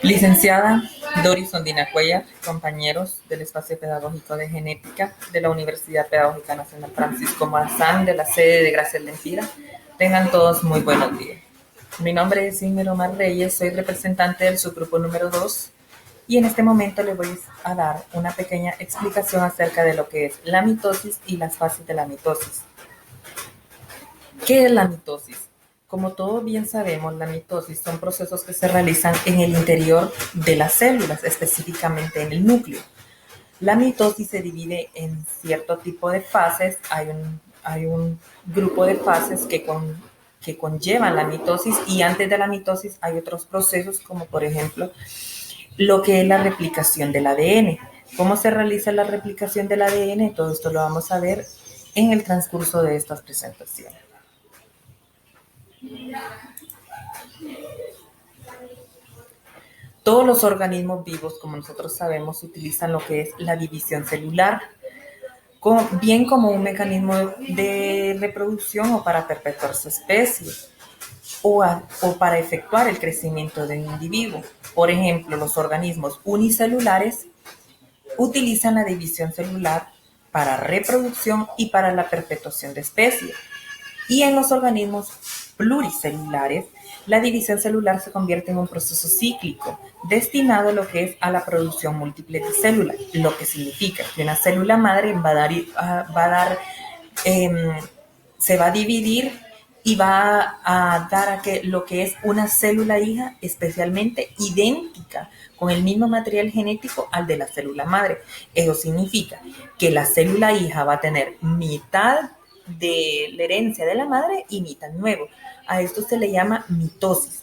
Licenciada Doris Ondina Cuellar, compañeros del Espacio Pedagógico de Genética de la Universidad Pedagógica Nacional Francisco Morazán, de la sede de Gracia Lempira, tengan todos muy buenos días. Mi nombre es Imer Omar Reyes, soy representante del subgrupo número 2 y en este momento les voy a dar una pequeña explicación acerca de lo que es la mitosis y las fases de la mitosis. ¿Qué es la mitosis? Como todos bien sabemos, la mitosis son procesos que se realizan en el interior de las células, específicamente en el núcleo. La mitosis se divide en cierto tipo de fases. Hay un grupo de fases que conllevan la mitosis, y antes de la mitosis hay otros procesos, como por ejemplo lo que es la replicación del ADN. ¿Cómo se realiza la replicación del ADN? Todo esto lo vamos a ver en el transcurso de estas presentaciones. Todos los organismos vivos, como nosotros sabemos, utilizan lo que es la división celular, bien como un mecanismo de reproducción o para perpetuar su especie, o para efectuar el crecimiento de un individuo. Por ejemplo, los organismos unicelulares utilizan la división celular para reproducción y para la perpetuación de especies. Y en los organismos pluricelulares, la división celular se convierte en un proceso cíclico destinado a lo que es a la producción múltiple de células, lo que significa que una célula madre se va a dividir y va a dar a que lo que es una célula hija especialmente idéntica, con el mismo material genético al de la célula madre. Eso significa que la célula hija va a tener mitad de la herencia de la madre y mitad nuevo. A esto se le llama mitosis.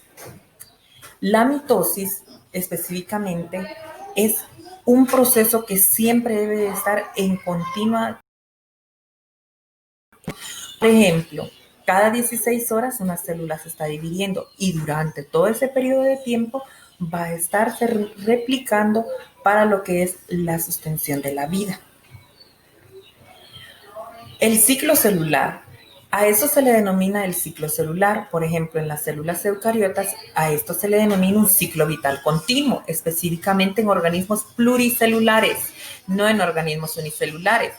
La mitosis específicamente es un proceso que siempre debe de estar en continua. Por ejemplo, cada 16 horas una célula se está dividiendo y durante todo ese periodo de tiempo va a estarse replicando para lo que es la sostención de la vida. El ciclo celular, a eso se le denomina el ciclo celular. Por ejemplo, en las células eucariotas, a esto se le denomina un ciclo vital continuo, específicamente en organismos pluricelulares, no en organismos unicelulares.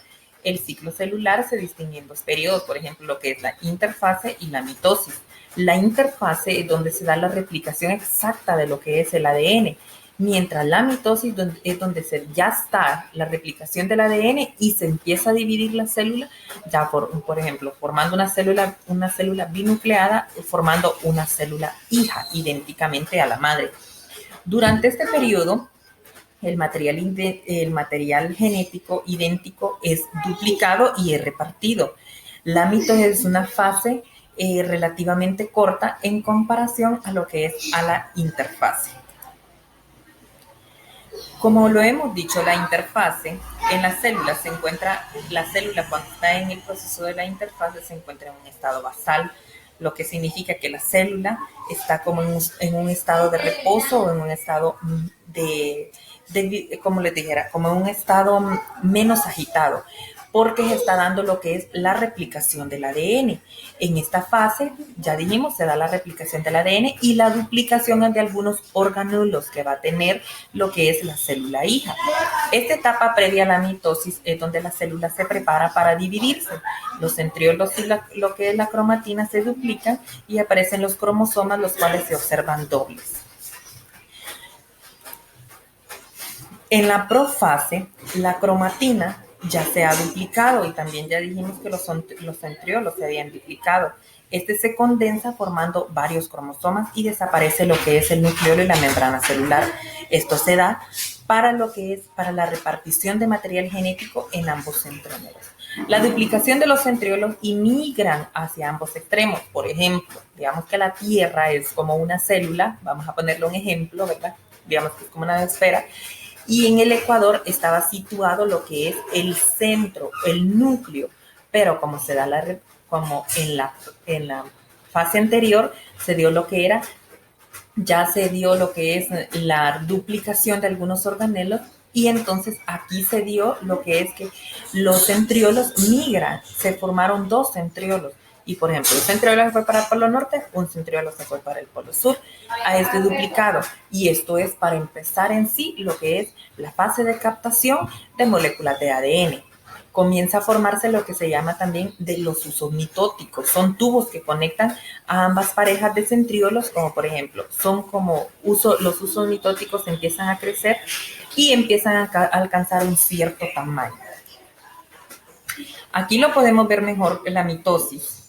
El ciclo celular se distingue en dos periodos, por ejemplo, lo que es la interfase y la mitosis. La interfase es donde se da la replicación exacta de lo que es el ADN, mientras la mitosis es donde ya está la replicación del ADN y se empieza a dividir la célula, ya por ejemplo, formando una célula binucleada, formando una célula hija, idénticamente a la madre. Durante este periodo, el material genético idéntico es duplicado y es repartido. La mitosis es una fase relativamente corta en comparación a lo que es a la interfase. Como lo hemos dicho, la interfase en las células se encuentra, la célula cuando está en el proceso de la interfase se encuentra en un estado basal, lo que significa que la célula está como en un estado de reposo o en un estado como les dijera, como en un estado menos agitado, porque se está dando lo que es la replicación del ADN. En esta fase, ya dijimos, se da la replicación del ADN y la duplicación de algunos organulos que va a tener lo que es la célula hija. Esta etapa previa a la mitosis es donde la célula se prepara para dividirse. Los centriolos y lo que es la cromatina se duplican y aparecen los cromosomas, los cuales se observan dobles. En la profase, la cromatina ya se ha duplicado y también ya dijimos que los centriolos se habían duplicado. Este se condensa formando varios cromosomas y desaparece lo que es el nucleolo y la membrana celular. Esto se da para lo que es para la repartición de material genético en ambos centrómeros. La duplicación de los centriolos inmigran hacia ambos extremos. Por ejemplo, digamos que la Tierra es como una célula, vamos a ponerle un ejemplo, ¿verdad? Digamos que es como una esfera. Y en el ecuador estaba situado lo que es el centro, el núcleo, pero como se da como en la fase anterior se dio lo que era, ya se dio lo que es la duplicación de algunos organelos y entonces aquí se dio lo que es que los centriolos migran, se formaron dos centriolos Y, por ejemplo, un centriolo se fue para el polo norte, un centriolo se fue para el polo sur, a este duplicado. Y esto es para empezar en sí lo que es la fase de captación de moléculas de ADN. Comienza a formarse lo que se llama también de los usos mitóticos. Son tubos que conectan a ambas parejas de centriolos, como por ejemplo, son como los usos mitóticos empiezan a crecer y empiezan a alcanzar un cierto tamaño. Aquí lo podemos ver mejor en la mitosis.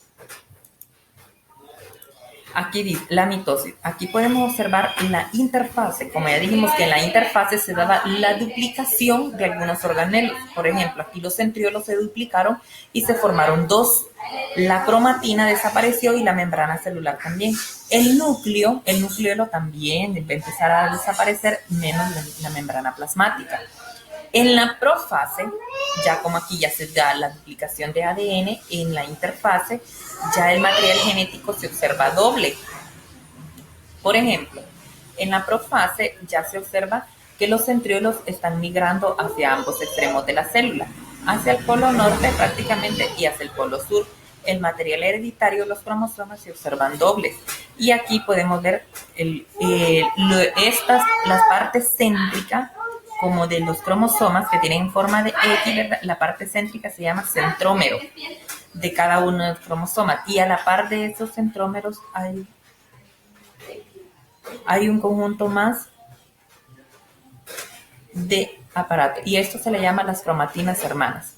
Aquí dice la mitosis. Aquí podemos observar la interfase. Como ya dijimos que en la interfase se daba la duplicación de algunos organelos. Por ejemplo, aquí los centriolos se duplicaron y se formaron dos. La cromatina desapareció y la membrana celular también. El nucleolo también va a empezar a desaparecer, menos la membrana plasmática. En la profase, ya como aquí ya se da la duplicación de ADN, en la interfase ya el material genético se observa doble. Por ejemplo, en la profase ya se observa que los centriolos están migrando hacia ambos extremos de la célula, hacia el polo norte prácticamente y hacia el polo sur. El material hereditario, los cromosomas, se observan dobles. Y aquí podemos ver las partes céntricas como de los cromosomas que tienen forma de X, ¿verdad? La parte céntrica se llama centrómero de cada uno de los cromosomas. Y a la par de esos centrómeros hay un conjunto más de aparato. Y esto se le llama las cromatinas hermanas.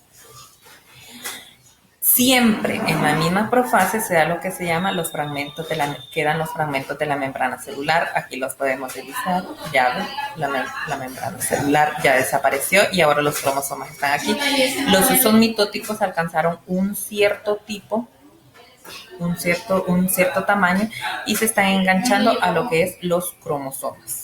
Siempre en la misma profase se da lo que se llama los fragmentos quedan los fragmentos de la membrana celular. Aquí los podemos divisar. Ya ven, la membrana celular ya desapareció y ahora los cromosomas están aquí. Los usos mitóticos alcanzaron un cierto tipo, un cierto tamaño y se están enganchando a lo que es los cromosomas.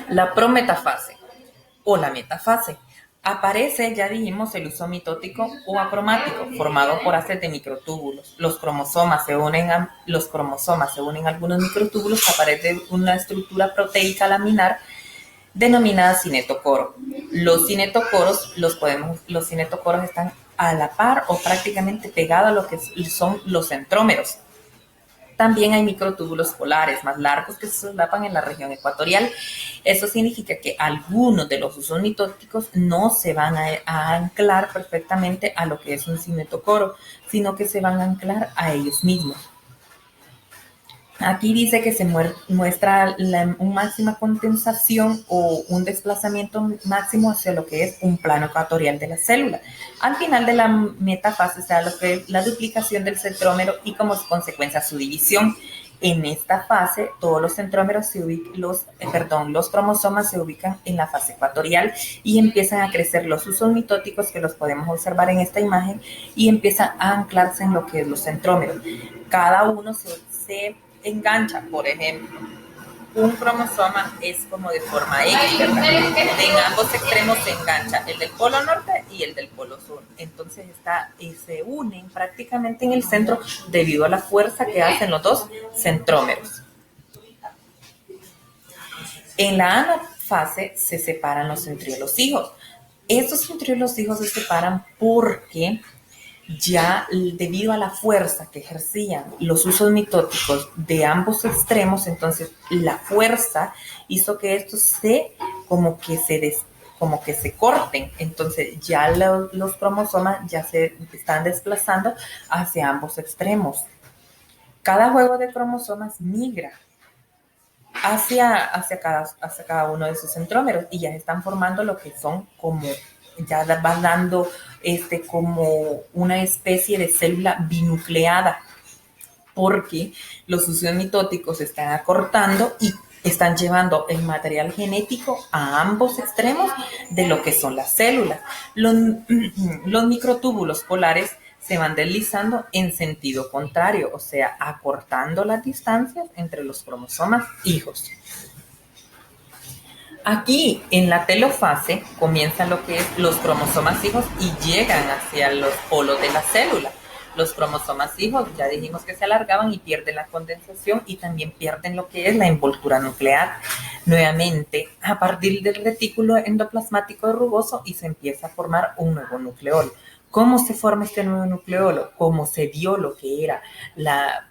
La prometafase o la metafase. Aparece, ya dijimos, el uso mitótico o acromático, formado por haces de microtúbulos. Los cromosomas se unen a algunos microtúbulos, aparece una estructura proteica laminar denominada cinetocoro. Los cinetocoros están a la par o prácticamente pegados a lo que son los centrómeros. También hay microtúbulos polares más largos que se solapan en la región ecuatorial. Eso significa que algunos de los usos mitóticos no se van a anclar perfectamente a lo que es un cinetocoro, sino que se van a anclar a ellos mismos. Aquí dice que se muestra una máxima condensación o un desplazamiento máximo hacia lo que es un plano ecuatorial de la célula. Al final de la metafase se da lo que es la duplicación del centrómero y como consecuencia su división. En esta fase, todos los centrómeros los cromosomas se ubican en la fase ecuatorial y empiezan a crecer los usos mitóticos que los podemos observar en esta imagen y empiezan a anclarse en lo que es los centrómeros. Cada uno se engancha, por ejemplo, un cromosoma es como de forma X, ¿verdad? En ambos extremos se engancha el del polo norte y el del polo sur. Entonces se unen prácticamente en el centro debido a la fuerza que hacen los dos centrómeros. En la anafase se separan los centriolos hijos. Estos centriolos hijos se separan porque ya debido a la fuerza que ejercían los usos mitóticos de ambos extremos, entonces la fuerza hizo que estos se corten. Entonces ya los cromosomas ya se están desplazando hacia ambos extremos. Cada juego de cromosomas migra hacia cada uno de sus centrómeros y ya están formando lo que son como, ya van dando como una especie de célula binucleada, porque los usos mitóticos se están acortando y están llevando el material genético a ambos extremos de lo que son las células. Los microtúbulos polares se van deslizando en sentido contrario, o sea, acortando las distancias entre los cromosomas hijos. Aquí en la telofase comienzan lo que es los cromosomas hijos y llegan hacia los polos de la célula. Los cromosomas hijos, ya dijimos que se alargaban y pierden la condensación y también pierden lo que es la envoltura nuclear. Nuevamente, a partir del retículo endoplasmático rugoso y se empieza a formar un nuevo nucleolo. ¿Cómo se forma este nuevo nucleolo? Como se dio lo que era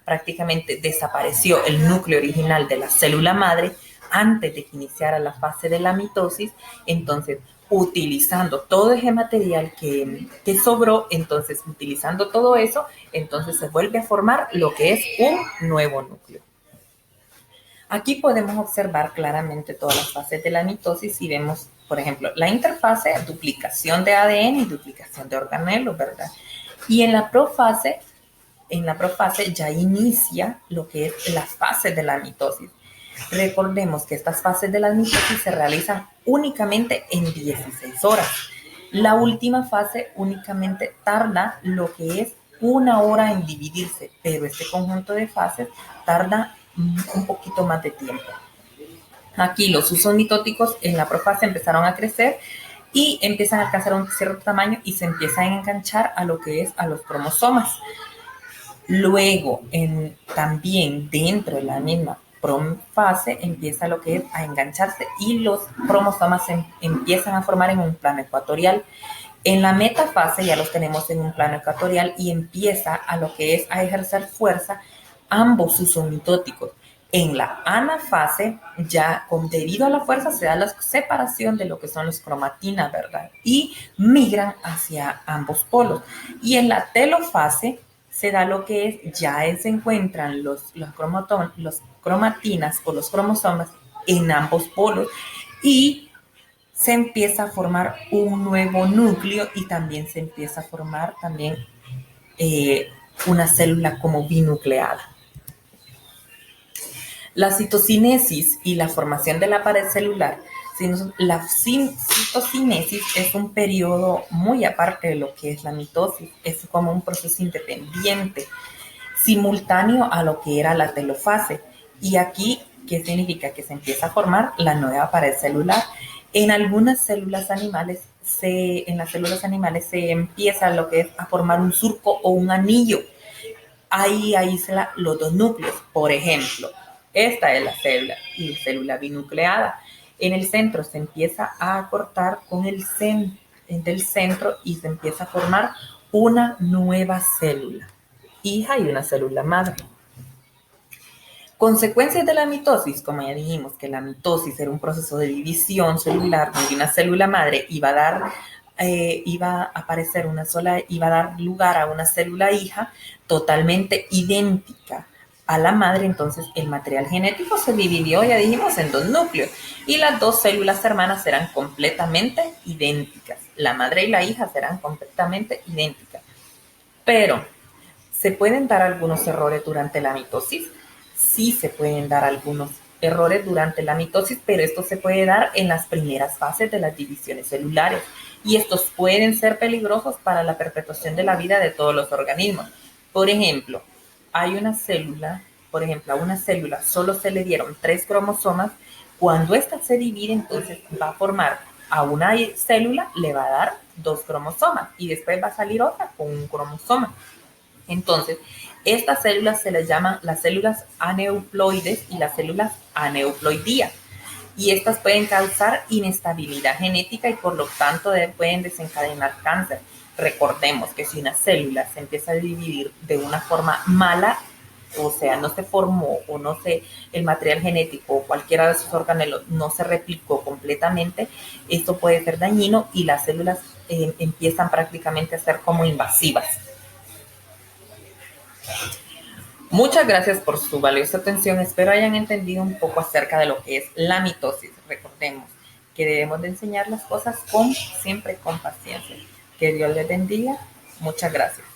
prácticamente desapareció el núcleo original de la célula madre antes de que iniciara la fase de la mitosis, entonces utilizando todo ese material que sobró, entonces utilizando todo eso, entonces se vuelve a formar lo que es un nuevo núcleo. Aquí podemos observar claramente todas las fases de la mitosis y vemos, por ejemplo, la interfase, duplicación de ADN y duplicación de organelos, ¿verdad? Y en la profase ya inicia lo que es las fases de la mitosis. Recordemos que estas fases de la mitosis se realizan únicamente en 16 horas. La última fase únicamente tarda lo que es 1 hora en dividirse, pero este conjunto de fases tarda un poquito más de tiempo. Aquí los usos mitóticos en la profase empezaron a crecer y empiezan a alcanzar un cierto tamaño y se empiezan a enganchar a lo que es a los cromosomas. Luego, también dentro de la misma profase empieza lo que es a engancharse y los cromosomas empiezan a formar en un plano ecuatorial. En la metafase ya los tenemos en un plano ecuatorial y empieza a lo que es a ejercer fuerza ambos usos mitóticos. En la anafase, ya debido a la fuerza, se da la separación de lo que son las cromatinas, ¿verdad? Y migran hacia ambos polos. Y en la telofase se da lo que es, ya se encuentran los cromatinas o los cromosomas en ambos polos y se empieza a formar un nuevo núcleo y también se empieza a formar también una célula como binucleada. La citocinesis y la formación de la pared celular. La citocinesis es un periodo muy aparte de lo que es la mitosis, es como un proceso independiente, simultáneo a lo que era la telofase. Y aquí, ¿qué significa? Que se empieza a formar la nueva pared celular. En algunas células animales, en las células animales se empieza lo que es a formar un surco o un anillo. Ahí aísla los dos núcleos. Por ejemplo, esta es la célula binucleada. En el centro se empieza a cortar con el centro y se empieza a formar una nueva célula hija y una célula madre. Consecuencias de la mitosis, como ya dijimos que la mitosis era un proceso de división celular donde una célula madre iba a dar lugar a una célula hija totalmente idéntica a la madre. Entonces el material genético se dividió, ya dijimos, en dos núcleos y las dos células hermanas serán completamente idénticas. La madre y la hija serán completamente idénticas. Pero, ¿se pueden dar algunos errores durante la mitosis? Sí, se pueden dar algunos errores durante la mitosis, pero esto se puede dar en las primeras fases de las divisiones celulares y estos pueden ser peligrosos para la perpetuación de la vida de todos los organismos. Por ejemplo, a una célula solo se le dieron 3 cromosomas. Cuando ésta se divide, entonces va a formar a una célula, le va a dar 2 cromosomas y después va a salir otra con un cromosoma. Entonces, estas células se les llaman las células aneuploides y las células aneuploidías. Y estas pueden causar inestabilidad genética y por lo tanto pueden desencadenar cáncer. Recordemos que si una célula se empieza a dividir de una forma mala, o sea, no se formó o el material genético o cualquiera de sus organelos no se replicó completamente, esto puede ser dañino y las células empiezan prácticamente a ser como invasivas. Muchas gracias por su valiosa atención. Espero hayan entendido un poco acerca de lo que es la mitosis. Recordemos que debemos de enseñar las cosas siempre con paciencia. Que Dios les bendiga. Muchas gracias.